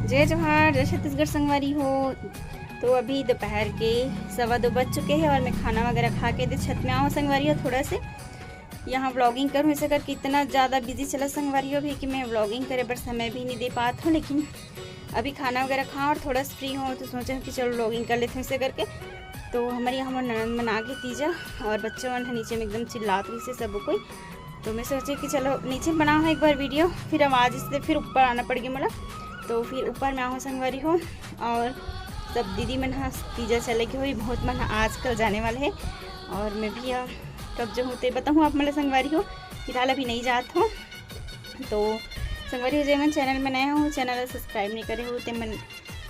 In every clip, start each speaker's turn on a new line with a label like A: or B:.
A: जय जोहार, जय छत्तीसगढ़ संगवारी हो। तो अभी दोपहर के 2:15 बज चुके हैं और मैं खाना वगैरह खा के छत में आऊँ संगवारी हो, थोड़ा से यहाँ व्लॉगिंग करूँ। ऐसे करके इतना ज़्यादा बिजी चला संगवारी हो अभी कि मैं व्लॉगिंग करे पर समय भी नहीं दे पाता हूँ, लेकिन अभी खाना वगैरह खाऊँ और थोड़ा सा फ्री हूँ तो सोचा कि चलो व्लॉगिंग कर लेते हैं ऐसे करके। तो हमारे यहाँ ननद बना के तीजा और बच्चों मन नीचे में एकदम चिल्लात रही से सब कोई। तो मैं सोचे कि चलो नीचे बनाऊँ एक बार वीडियो, फिर आवाज़ से फिर ऊपर आना पड़ गया मला। तो फिर ऊपर में आहूँ संगवारी हो और सब दीदी मन हाँ तीजा चले के हुई बहुत मन आजकल जाने वाले है और मैं भी कब जो होते बताऊँ आप मतलब संगवारी हो। फिलहाल अभी नहीं जात हूँ। तो संगवारी हो, जय मन चैनल में नया हूँ, चैनल सब्सक्राइब नहीं करे हो तो मन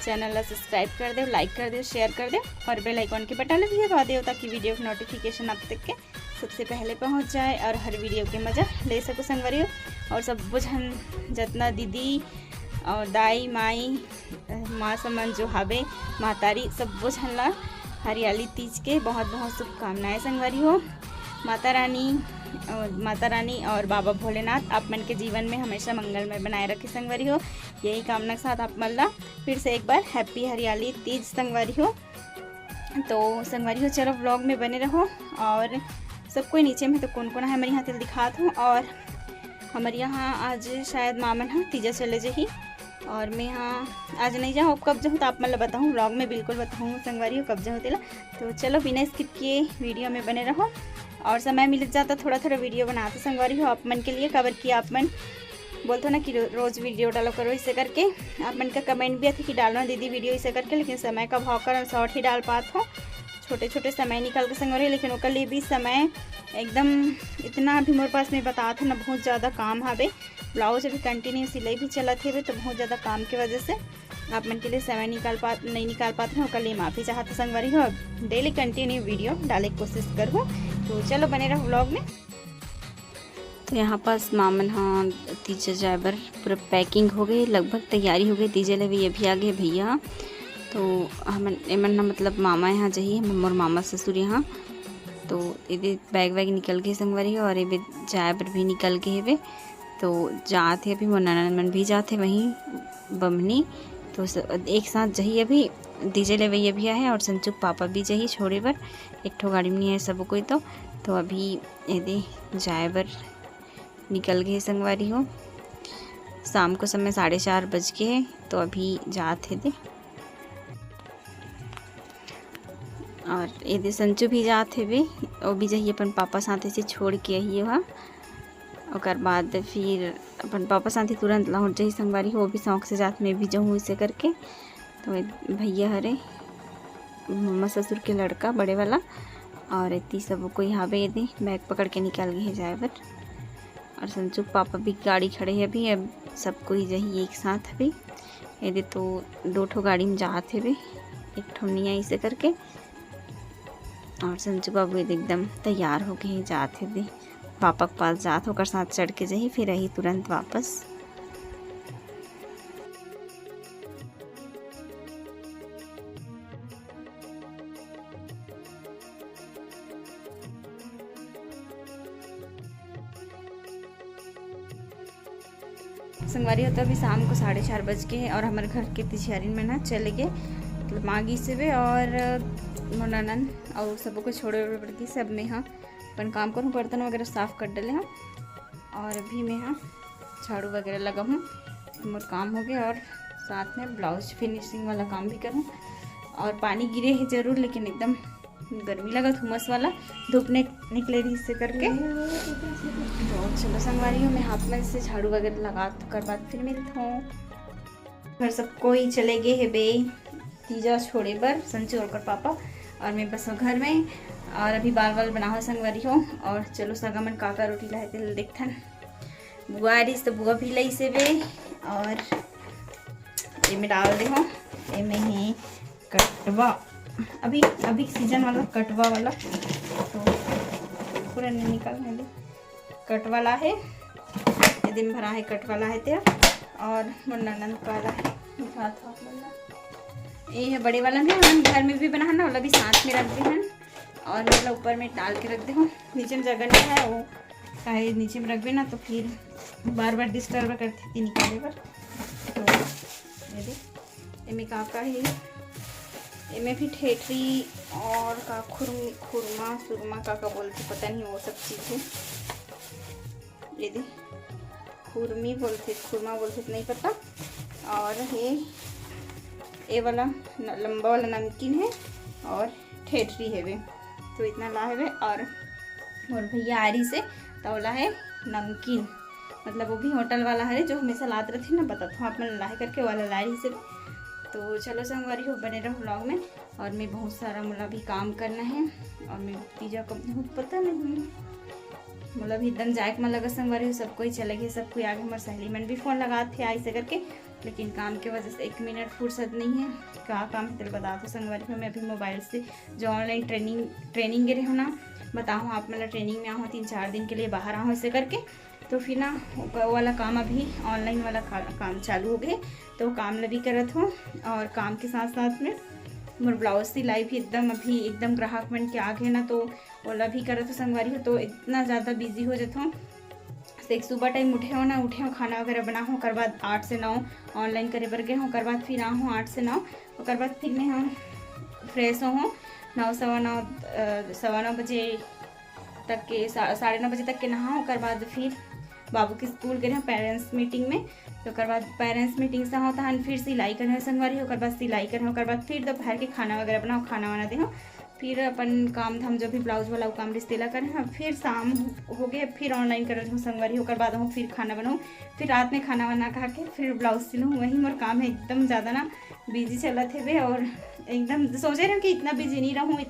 A: चैनल सब्सक्राइब कर दो, लाइक कर दो, शेयर कर दो और बेल आइकॉन के बटन भी दबा दो ताकि वीडियो की नोटिफिकेशन आप तक के सबसे पहले पहुंच जाए और हर वीडियो के मज़ा ले सको संगवारी हो। और सब बुझन जितना दीदी और दाई माई माँ समन जो हावे मातारी सब बुझन ला हरियाली तीज के बहुत बहुत शुभकामनाएं संगवारी हो। माता रानी और बाबा भोलेनाथ आप मन के जीवन में हमेशा मंगलमय बनाए रखे संगवारी हो। यही कामना के साथ आप मन ला फिर से एक बार हैप्पी हरियाली तीज संगवारी हो। तो संगवारी हो चलो व्लॉग में बने रहो और सब कोई नीचे में तो कौन कौन है हमारे यहाँ तिल दिखात हूँ। और हमारे यहाँ आज शायद मामन हाँ तीजा चले जाही और मैं यहाँ आज नहीं जाऊँ। कब जाऊँ तो आप मतलब बताऊँ व्लॉग में बिल्कुल बताऊँ संगवारी हो कब जाऊँ तेला। तो चलो बिना स्किप किए वीडियो में बने रहो और समय मिल जाता थोड़ा थोड़ा वीडियो बनाते संगवारी हो आप मन के लिए। खबर की आप मन बोलते हो ना कि रोज़ वीडियो डालो करो, इसे करके आप मन का कमेंट भी आती कि डालना दीदी वीडियो इसे करके, लेकिन समय का भाव कर शॉर्ट ही डाल पाता हूँ छोटे छोटे समय निकाल के संगवारी। लेकिन उसके लिए भी समय एकदम इतना अभी मोरे पास में बता था ना बहुत ज़्यादा काम हावे, ब्लाउज अभी कंटिन्यू सिलाई भी चला थे तो बहुत ज़्यादा काम की वजह से आप मन के लिए समय नहीं निकाल पाते हैं। उसके लिए माफ़ी चाहते संगवारी हो। डेली कंटिन्यू वीडियो डाले की कोशिश करूँ। तो चलो बने रहो व्लॉग में। तो यहाँ पास मामन हाँ तीजे जाए बर पूरा पैकिंग हो गई, लगभग तैयारी हो गई। तीजे ले भी अभी आ गए भैया। तो हम एमन ना मतलब मामा यहाँ जाइए मोर मामा ससुर यहाँ। तो ये बैग वैग निकल के संगवारी हो और ये जाए पर भी निकल के हेवे। तो जाते अभी मोर ननद मन भी जाते वहीं बमनी। तो एक साथ जही अभी डीजे ले वही अभी आए और संचुक पापा भी जही छोड़े बर एक ठो गाड़ी में नहीं है सब कोई। तो अभी यदि जाए बर निकल गए संगवारी हो। शाम को समय 4:30 बज के है तो अभी जाते थे और यदि संचू भी जाते वे वो भी जही अपन पापा साथे से छोड़ के आई वहाँ। और बाद फिर अपन पापा साथी तुरंत लौट जाही संगवारी हो, वो भी शौक से जात में भी जाऊँ इसे करके। तो भैया हरे मम्मा ससुर के लड़का बड़े वाला और इतनी सब कोई हावे यदि बैग पकड़ के निकल गए जाए बर। और संचुक पापा भी गाड़ी खड़े है अभी, अब सब कोई जही एक साथ अभी यदि तो 2 ठो गाड़ी में जाते हुए एक ठो नहीं इसे करके। और संचू बाबू एकदम तैयार हो गए जाते थे पापा के पास जात होकर साथ चढ़ के जही फिर रही तुरंत वापस। संगवारी होता अभी शाम को 4:30 बज के है और हमारे घर के तिछारी में ना चले गए मतलब माँगी से भी और ननन और सबको छोड़े पड़ती सब में हाँ अपन काम करूँ, बर्तन वगैरह साफ़ कर डाले हाँ। और अभी मैं हाँ झाड़ू वगैरह लगा हूँ, मोर काम हो गया और साथ में ब्लाउज फिनिशिंग वाला काम भी करूँ। और पानी गिरे है ज़रूर लेकिन एकदम गर्मी लगा हुमस वाला धूप निकले रही इससे करके। तो चलो संगवारी हो मैं हाथ में से झाड़ू वगैरह लगा कर बाद फिर मिलता हूँ। घर सब कोई चले गए है बे तीजा छोड़े बर संचू और पापा और मैं बस घर में। और अभी बाल बनाओ संगवारी हो और चलो सगा मन काका रोटी लाए थे देखथन बुआ रिस तो बुआ भी लाई से बे। और ये में डाल दे हो ये में ही कटवा अभी सीजन वाला कटवा वाला तो पूरा नहीं निकालने दे कट वाला है ये दिन भरा है कट वाला है ते। और ननद वाला है ये है बड़े वाला है हम घर में भी बनाना वाला भी साथ में रख दे हैं और मतलब ऊपर में डाल के रख दे हो। नीचे में जगह नहीं है वो चाहे नीचे में रख दे ना तो फिर बार बार डिस्टर्ब करती थी निकाले पर। तो ये देख इनमें का है, इनमें भी ठेठरी और का खुरमा सुरमा का बोलते पता नहीं, वो सब चीज़ है। ये दे खुरमी बोलते, खुरमा बोलते नहीं पता। और ये वाला लंबा वाला नमकीन है और ठेठरी है वे, तो इतना ला है वे। और भैया आरी से तौला है नमकीन, मतलब वो भी होटल वाला है जो हमेशा लाते रहते ना, बता था आप मैं लाहे करके वाला लारी से। तो चलो संगवारी हो, बने रहो व्लॉग में। और मैं बहुत सारा मुला भी काम करना है, और मैं तीजा कब पता नहीं, मतलब एकदम जायक में लगा संगवारी हो, सबको ही चले गए, सबको आगे। हमारे सहेली मन भी फ़ोन लगा थे ऐसे करके, लेकिन काम की वजह से 1 मिनट फुर्सत नहीं है। क्या काम है तो बता दो संगवारी हो। मैं अभी मोबाइल से जो ऑनलाइन ट्रेनिंग गिरे हो ना, बताऊँ आप, मतलब ट्रेनिंग में आहूँ 3-4 दिन के लिए बाहर आहूँ ऐसे करके। तो फिर ना वो वाला काम अभी ऑनलाइन वाला काम चालू हो गए, तो काम भी करत हो। और काम के साथ साथ में मोर ब्लाउज सिलाई भी एकदम एकदम ग्राहक मन के आगे ना, तो ओला भी करत हो संगवारी हो। तो इतना ज़्यादा बिजी हो जाता हूँ। एक सुबह टाइम उठे हो खाना वगैरह बना हो, ओकर बाद 8 से 9 ऑनलाइन करे बर गए हो, ओकर बाद फिर आहूँ 8 से 9, ओकर बाद फिर मैं हम फ्रेश हो 9 सवा 9 बजे तक के 9:30 बजे तक के नहा। ओकर बाद फिर बाबू के स्कूल गए पेरेंट्स मीटिंग में, तो ओकर बाद पेरेंट्स मीटिंग से होता है फिर सिलाई करे संगवारी हो। ओकर बाद सिलाई करे, ओकर बाद फिर दोपहर के खाना वगैरह बनाओ, खाना वाना दे, फिर अपन काम धाम जो भी ब्लाउज वाला काम रिश्तेला करें। फिर शाम हो गए, फिर ऑनलाइन कर हूँ संगवारी। होकर बाद हूँ फिर खाना बनाऊँ, फिर रात में खाना बना खा के फिर ब्लाउज सिलूँ। वही मोर काम है, एकदम ज़्यादा ना बिजी चला थे वे। और एकदम सोचे रहे कि इतना बिजी नहीं रहूँ,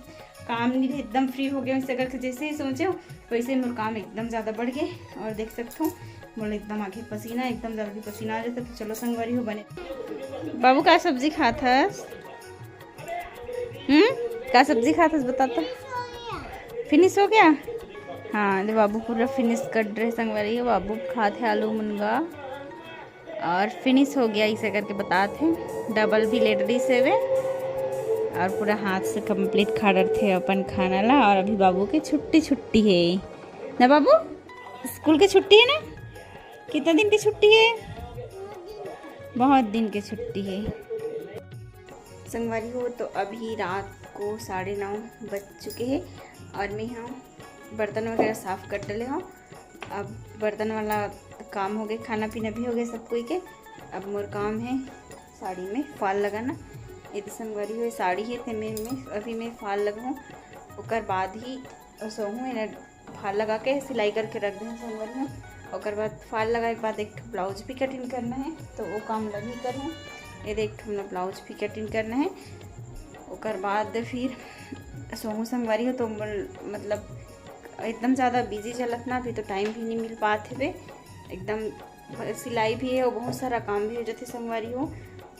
A: काम नहीं रहे, एकदम फ्री हो गया। इससे करके जैसे ही सोचे वैसे मोर काम एकदम ज़्यादा बढ़ गए। और देख सकते हो मोर एकदम आगे पसीना, एकदम जल्दी पसीना आ जाता। तो चलो संगवारी हो बने। बाबू का सब्जी खाता, क्या सब्जी खाता बताता, फिनिश हो गया। हाँ तो बाबू पूरा फिनिश कर रहे संगवारी हो। बाबू खाते आलू मुनगा और फिनिश हो गया इसे करके बताते। डबल भी लेट रही से वे, और पूरा हाथ से कंप्लीट खा रहे थे अपन खाना ला। और अभी बाबू की छुट्टी है ना, बाबू स्कूल की छुट्टी है ना। कितना दिन की छुट्टी है? बहुत दिन की छुट्टी है संगवारी हो। तो अभी रात को 9:30 बज चुके हैं, और मैं यहाँ बर्तन वगैरह साफ़ कर डले हूँ। अब बर्तन वाला काम हो गए, खाना पीना भी हो गया सब कोई के। अब मोर काम है साड़ी में फाल लगाना। ये तो संगवारी हो साड़ी है, तो मैं अभी मैं फाल लगाऊँ, ओकर बाद ही सोहूँ इन्हें फाल लगा के सिलाई करके रख दूँ संगवारी हो। ओकर बाद फाल लगाए के बाद एक ब्लाउज भी कटिंग करना है, तो वो काम लगी करूँ। ये देख हमने ब्लाउज भी कटिंग करना है। ओकर बाद फिर सोहू संगवारी हो। तो मतलब एकदम ज़्यादा बिजी चलत ना, अभी तो टाइम भी नहीं मिल पाते वे। एकदम सिलाई भी है और बहुत सारा काम भी हो जाते संगवारी हो।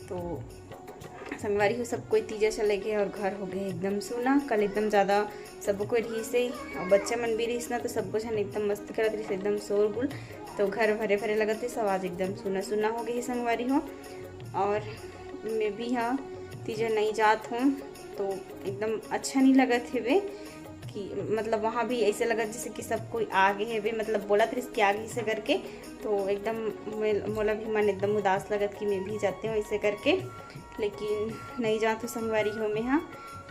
A: तो संगवारी हो सब कोई तीजा चले गए, और घर हो गए एकदम सुना। कल एकदम ज़्यादा सबको रही से, और बच्चा मन भी रही ना, तो सबको छन एकदम मस्त करत रही, एकदम शोरगुल। तो घर भरे भरे लगते, सब आज एकदम सुना हो गई संगवारी हो। और मैं भी यहाँ तीजा नहीं जात हूँ, तो एकदम अच्छा नहीं लगत है वे, कि मतलब वहाँ भी ऐसे लगा जैसे कि सब कोई आगे है वे, मतलब बोला था इसके आगे से करके। तो एकदम मोला भी मन एकदम उदास लगत कि मैं भी जाते हूँ ऐसे करके, लेकिन नहीं जात हूँ संगवारी हो मैं यहाँ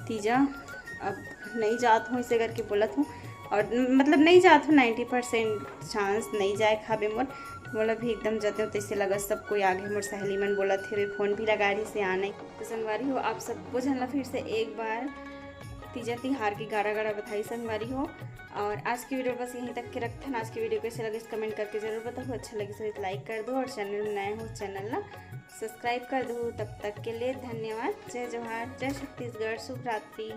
A: तीजा। अब नहीं जात हूँ ऐसे करके बोलत हूँ, और मतलब नहीं जात हूँ 90% चांस नहीं जाए खाबे मोर। बोला भी एकदम जाते हो, तो इससे लगा सब कोई आगे मोर सहेली मन बोला थे वे, फ़ोन भी लगा रही से आने। तो संगवारी हो आप सबको जानला फिर से एक बार तीजा तिहार की गाड़ा बधाई संगवारी हो। और आज की वीडियो बस यहीं तक के रखते हैं। आज की वीडियो कैसे लगे कमेंट करके जरूर बताओ। अच्छा लगे तो लाइक कर दो, और चैनल में नए हो चैनल ना सब्सक्राइब कर दो। तब तक के लिए धन्यवाद। जय जवाहर, जय छत्तीसगढ़, शुभ रात्रि।